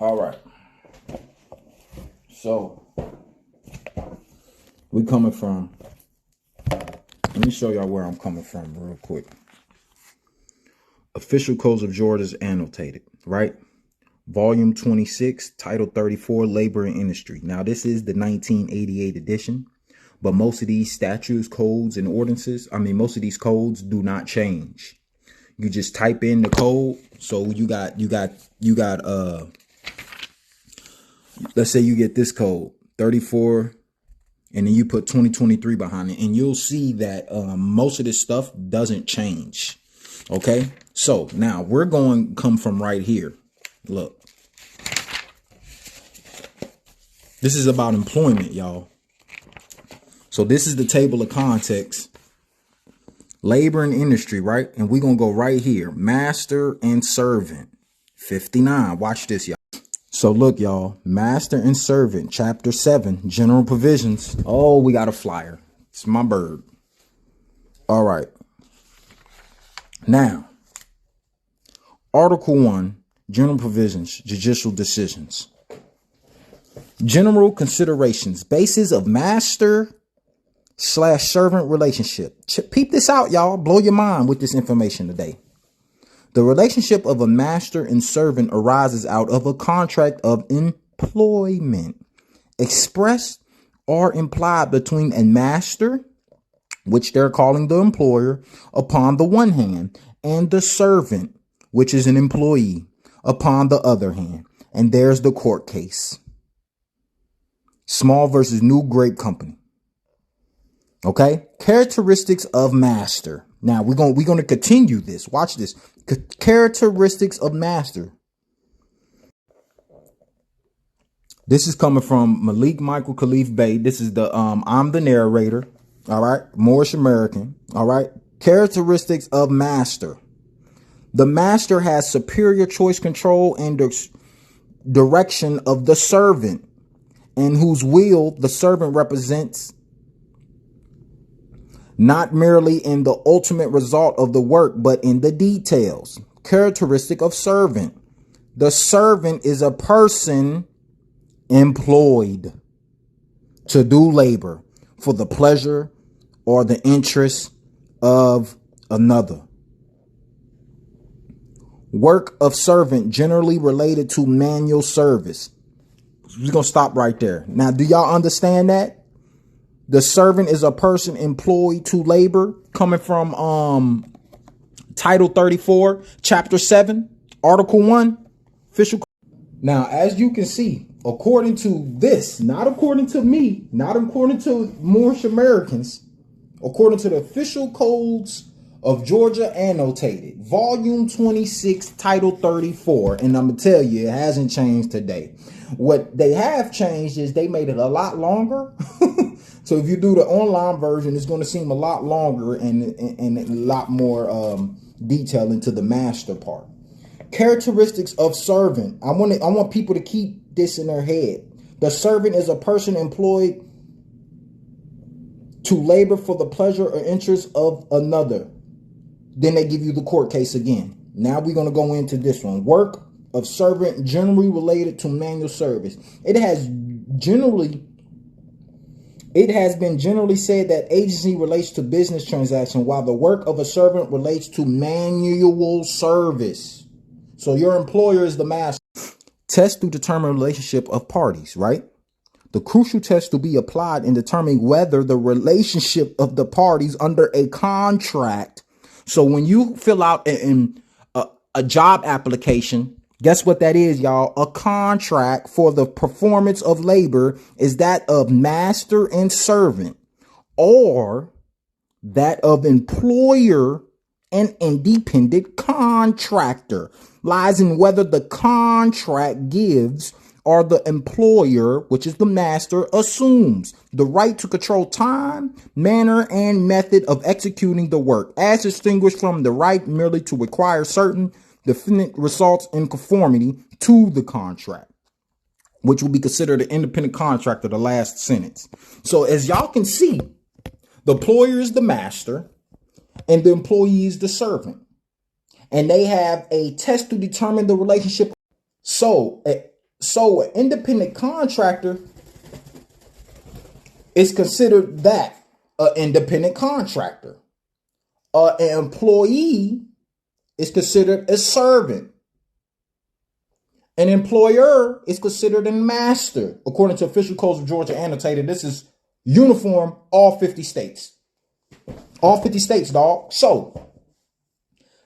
All right. So we coming from, let me show y'all where I'm coming from real quick. Official Codes of Georgia's annotated, right? Volume 26, Title 34, Labor and Industry. Now, this is the 1988 edition, but most of these statutes, codes, and ordinances, most of these codes do not change. You just type in the code. So you got, let's say you get this code, 34, and then you put 2023 behind it, and you'll see that most of this stuff doesn't change. Okay, so now we're going to come from right here. Look, this is about employment, y'all. So this is the table of contents, labor and industry, right? And we're going to go right here, master and servant, 59. Watch this, y'all. So look, y'all, master and servant, chapter 7, general provisions. Oh, we got a flyer. It's my bird. All right. Now, Article 1, general provisions, judicial decisions. General considerations, basis of master/servant relationship. Peep this out, y'all. Blow your mind with this information today. The relationship of a master and servant arises out of a contract of employment, expressed or implied between a master, which they're calling the employer, upon the one hand, and the servant, which is an employee, upon the other hand. And there's the court case. Small versus New Grape Company. Okay. Characteristics of master. Now we're going to continue this. Watch this. Characteristics of master. This is coming from Malik Michael Khalif Bey. This is the I'm the narrator. All right. Moorish American. All right. Characteristics of master. The master has superior choice, control, and direction of the servant, and whose will the servant represents, not merely in the ultimate result of the work, but in the details. Characteristic of servant. The servant is a person employed to do labor for the pleasure or the interest of another. Work of servant generally related to manual service. We're going to stop right there. Now, do y'all understand that? The servant is a person employed to labor, coming from Title 34, Chapter 7, Article 1, official. Now, as you can see, according to this, not according to me, not according to Moorish Americans, according to the official codes of Georgia annotated, Volume 26, Title 34, and I'm going to tell you, it hasn't changed today. What they have changed is they made it a lot longer. So if you do the online version, it's going to seem a lot longer and a lot more detail into the master part. Characteristics of servant. I want people to keep this in their head. The servant is a person employed to labor for the pleasure or interest of another. Then they give you the court case again. Now we're going to go into this one. Work of servant generally related to manual service. It has been generally said that agency relates to business transaction, while the work of a servant relates to manual service. So your employer is the master. Test to determine relationship of parties, right? The crucial test to be applied in determining whether the relationship of the parties under a contract. So when you fill out a job application, guess what that is, y'all? A contract for the performance of labor is that of master and servant, or that of employer and independent contractor. Lies in whether the contract gives or the employer, which is the master, assumes the right to control time, manner, and method of executing the work, as distinguished from the right merely to require certain definite results in conformity to the contract, which will be considered an independent contractor, the last sentence. So as y'all can see, the employer is the master and the employee is the servant. And they have a test to determine the relationship. So So an independent contractor is considered that an independent contractor. An employee is considered a servant. An employer is considered a master. According to official codes of Georgia annotated, this is uniform all 50 states. All 50 states, dog. So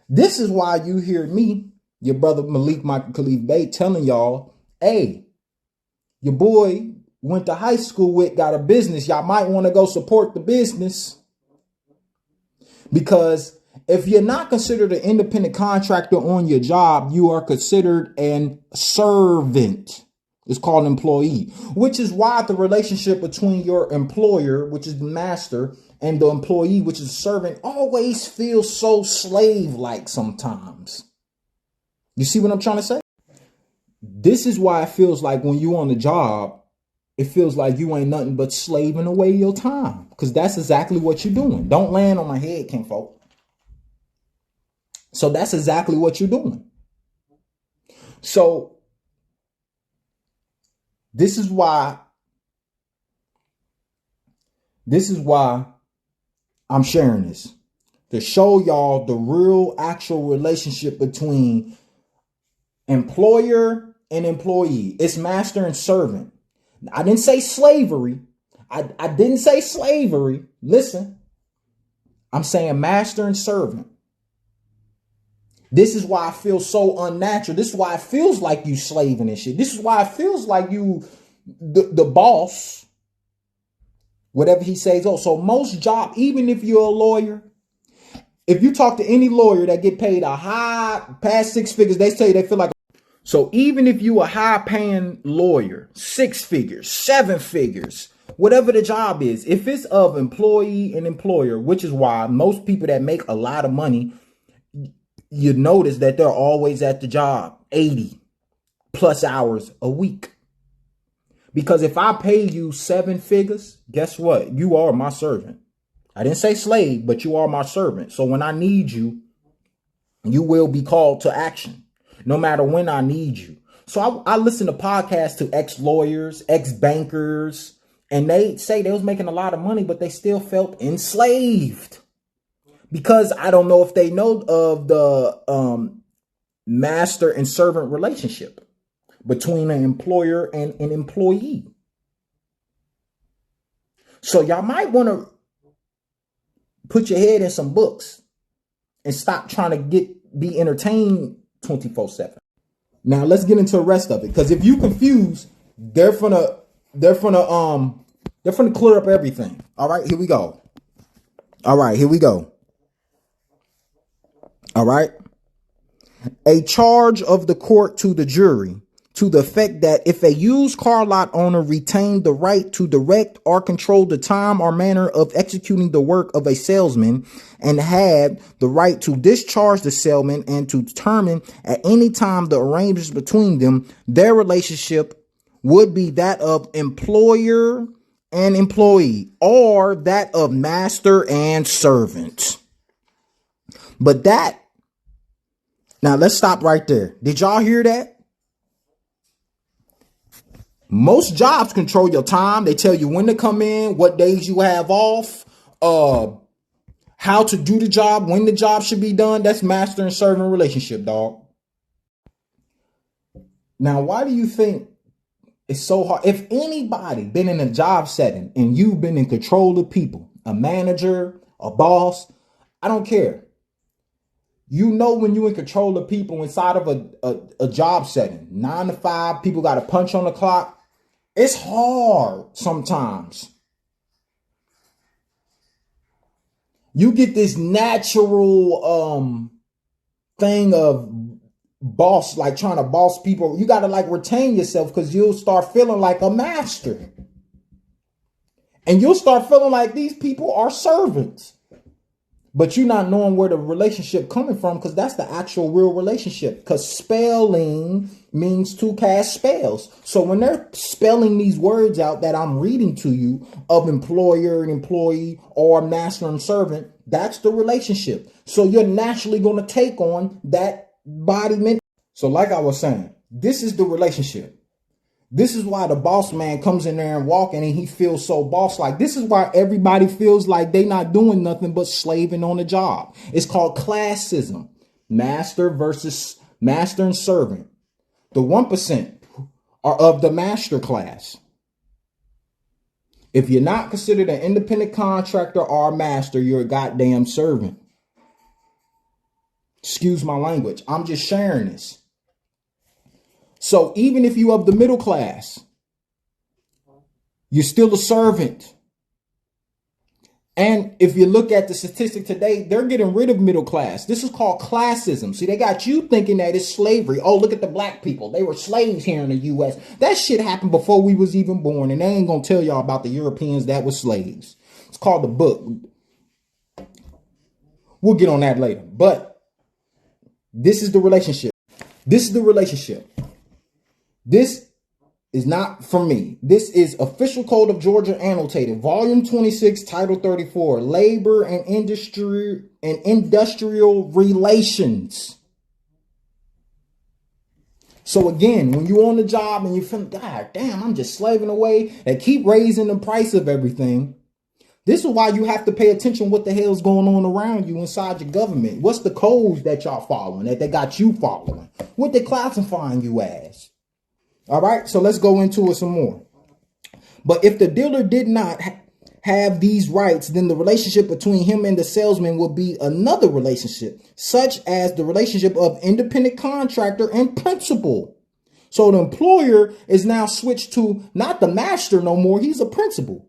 this is why you hear me, your brother Malik Michael Khalif Bey, telling y'all, hey, your boy went to high school with, got a business. Y'all might want to go support the business. Because if you're not considered an independent contractor on your job, you are considered an servant. It's called an employee, which is why the relationship between your employer, which is the master, and the employee, which is a servant, always feels so slave-like sometimes. You see what I'm trying to say? This is why it feels like when you're on the job, it feels like you ain't nothing but slaving away your time. Because that's exactly what you're doing. Don't land on my head, kinfolk. So that's exactly what you're doing. So this is why I'm sharing this. To show y'all the real actual relationship between employer and employee. It's master and servant. I didn't say slavery. I didn't say slavery. Listen, I'm saying master and servant. This is why I feel so unnatural. This is why it feels like you slaving and shit. This is why it feels like you, the boss, whatever he says. Oh, so most job, even if you're a lawyer, if you talk to any lawyer that get paid a high, past six figures, they tell you they feel like. So even if you a high paying lawyer, 6 figures, 7 figures, whatever the job is, if it's of employee and employer, which is why most people that make a lot of money, you notice that they're always at the job 80 plus hours a week. Because if I pay you 7 figures, guess what? You are my servant. I didn't say slave, but you are my servant. So when I need you, you will be called to action. No matter when I need you. So I listen to podcasts to ex-lawyers, ex-bankers, and they say they was making a lot of money, but they still felt enslaved. Because I don't know if they know of the master and servant relationship between an employer and an employee. So y'all might want to put your head in some books and stop trying to be entertained 24/7. Now let's get into the rest of it. Because if you confused, they're gonna clear up everything. All right, here we go. All right. A charge of the court to the jury to the effect that if a used car lot owner retained the right to direct or control the time or manner of executing the work of a salesman and had the right to discharge the salesman and to determine at any time the arrangements between them, their relationship would be that of employer and employee or that of master and servant. But now let's stop right there. Did y'all hear that? Most jobs control your time. They tell you when to come in, what days you have off, how to do the job, when the job should be done. That's master and servant relationship, dog. Now, why do you think it's so hard? If anybody been in a job setting and you've been in control of people, a manager, a boss, I don't care. You know when you're in control of people inside of a job setting, 9 to 5, people got to punch on the clock. It's hard sometimes. You get this natural thing of boss, like trying to boss people. You got to like retain yourself because you'll start feeling like a master. And you'll start feeling like these people are servants. But you're not knowing where the relationship coming from because that's the actual real relationship. Because spelling means to cast spells. So when they're spelling these words out that I'm reading to you of employer and employee or master and servant, that's the relationship. So you're naturally going to take on that embodiment. So like I was saying, this is the relationship. This is why the boss man comes in there and walking and he feels so boss like. This is why everybody feels like they not doing nothing but slaving on the job. It's called classism. Master and servant. The 1% are of the master class. If you're not considered an independent contractor or a master, you're a goddamn servant. Excuse my language. I'm just sharing this. So even if you of the middle class, you're still a servant. And if you look at the statistic today, they're getting rid of middle class. This is called classism. See, they got you thinking that it's slavery. Oh, look at the black people. They were slaves here in the U.S. That shit happened before we was even born. And they ain't going to tell y'all about the Europeans that were slaves. It's called the book. We'll get on that later. But this is the relationship. This is the relationship. This is not from me. This is Official Code of Georgia Annotated, Volume 26, Title 34, Labor and Industrial Relations. So again, when you're on the job and you feel, God damn, I'm just slaving away, they keep raising the price of everything. This is why you have to pay attention what the hell's going on around you inside your government. What's the codes that y'all following, that they got you following? What they classifying you as? All right, so let's go into it some more. But if the dealer did not have these rights, then the relationship between him and the salesman will be another relationship, such as the relationship of independent contractor and principal. So the employer is now switched to not the master no more, he's a principal.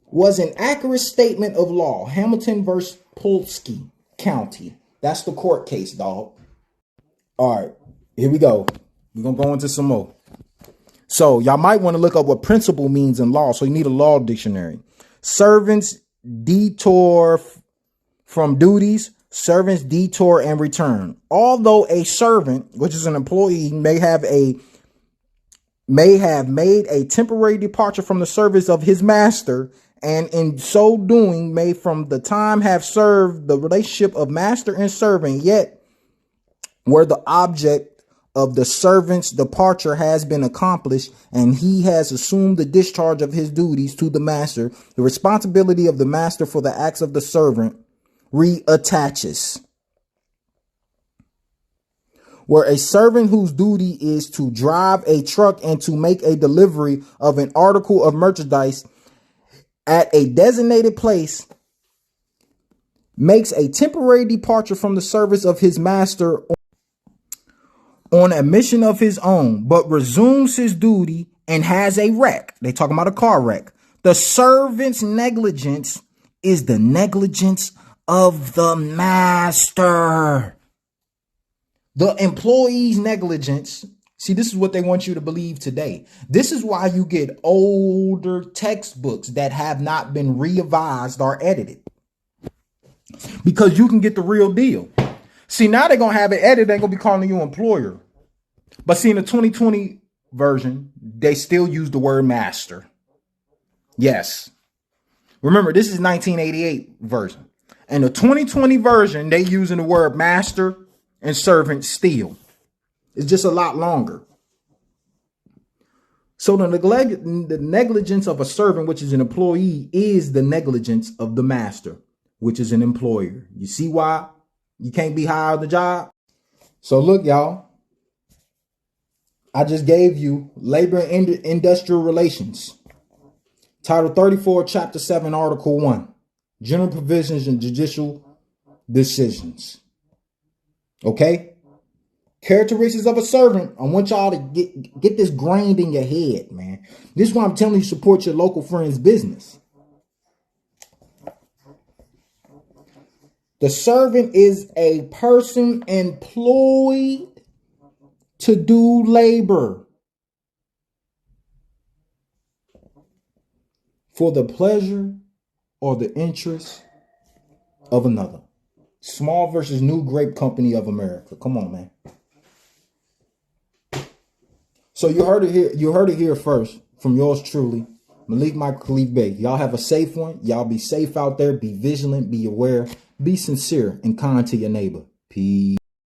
Was an accurate statement of law. Hamilton versus Polsky County. That's the court case, dog. All right, here we go. We're going to go into some more. So y'all might want to look up what principal means in law. So you need a law dictionary. Servants detour from duties. Servants detour and return. Although a servant, which is an employee, may have made a temporary departure from the service of his master, and in so doing may from the time have served the relationship of master and servant, yet where the object of the servant's departure has been accomplished and he has assumed the discharge of his duties to the master, the responsibility of the master for the acts of the servant reattaches. Where a servant whose duty is to drive a truck and to make a delivery of an article of merchandise at a designated place makes a temporary departure from the service of his master on a mission of his own, but resumes his duty and has a wreck. They talking about a car wreck. The servant's negligence is the negligence of the master. The employee's negligence. See, this is what they want you to believe today. This is why you get older textbooks that have not been revised or edited. Because you can get the real deal. See, now they're going to have it edited. They're going to be calling you employer. But see, in the 2020 version, they still use the word master. Yes. Remember, this is 1988 version. And the 2020 version, they using the word master and servant still. It's just a lot longer. So the negligence of a servant, which is an employee, is the negligence of the master, which is an employer. You see why you can't be high on the job? So look, y'all. I just gave you labor and industrial relations. Title 34, Chapter 7, Article 1. General provisions and judicial decisions. Okay? Characteristics of a servant. I want y'all to get this grained in your head, man. This is why I'm telling you, support your local friend's business. The servant is a person employed to do labor for the pleasure or the interest of another. Small versus New Grape Company of America. Come on, man. So you heard it here. You heard it here first from yours truly, Malik Michael Khalif Bey. Y'all have a safe one. Y'all be safe out there. Be vigilant. Be aware. Be sincere and kind to your neighbor. Peace.